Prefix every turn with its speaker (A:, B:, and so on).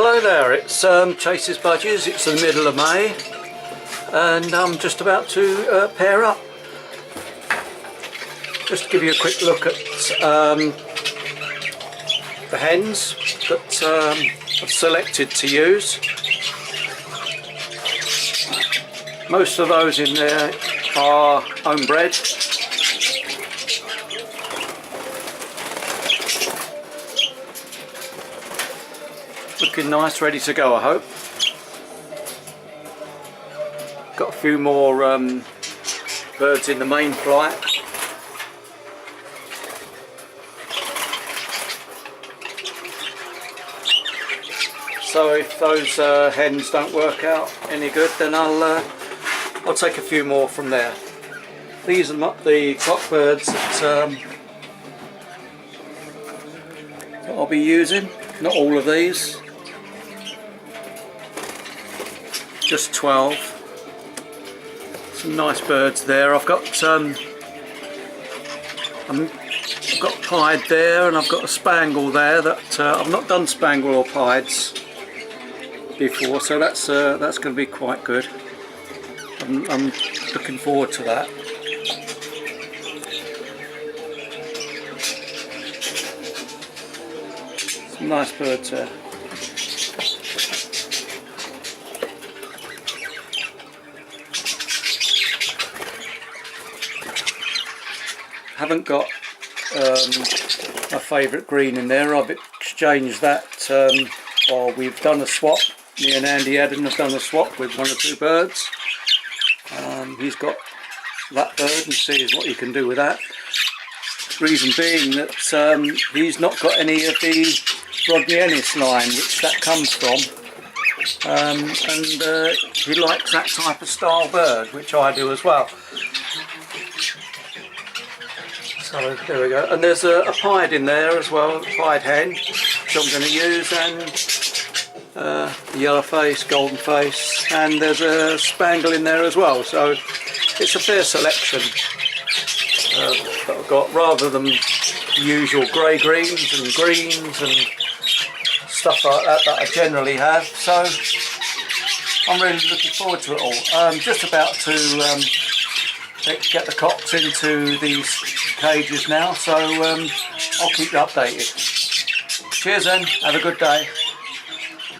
A: Hello there, it's Chaseys Budgies. It's the middle of May and I'm just about to pair up. Just to give you a quick look at the hens that I've selected to use. Most of those in there are homebred. Looking nice, ready to go, I hope. Got a few more birds in the main flight. So if those hens don't work out any good, then I'll take a few more from there. These are the cockbirds that I'll be using. Not all of these. Just 12. Some nice birds there. I've got pied there, and I've got a spangle there that I've not done spangle or pieds before, so that's going to be quite good. I'm looking forward to that. Some nice birds there. Haven't got my favourite green in there. I've exchanged that, or we've done a swap. Me and Andy Adden have done a swap with one or two birds. He's got that bird and sees what he can do with that. Reason being that he's not got any of the Rodney Ennis line, which that comes from, and he likes that type of style bird, which I do as well. So there we go, and there's a pied in there as well, a pied hen, which I'm going to use, and yellow face, golden face, and there's a spangle in there as well. So it's a fair selection that I've got, rather than the usual grey greens and greens and stuff like that I generally have. So I'm really looking forward to it all. I'm just about to get the cocks into these cages now, so I'll keep you updated. Cheers then, have a good day.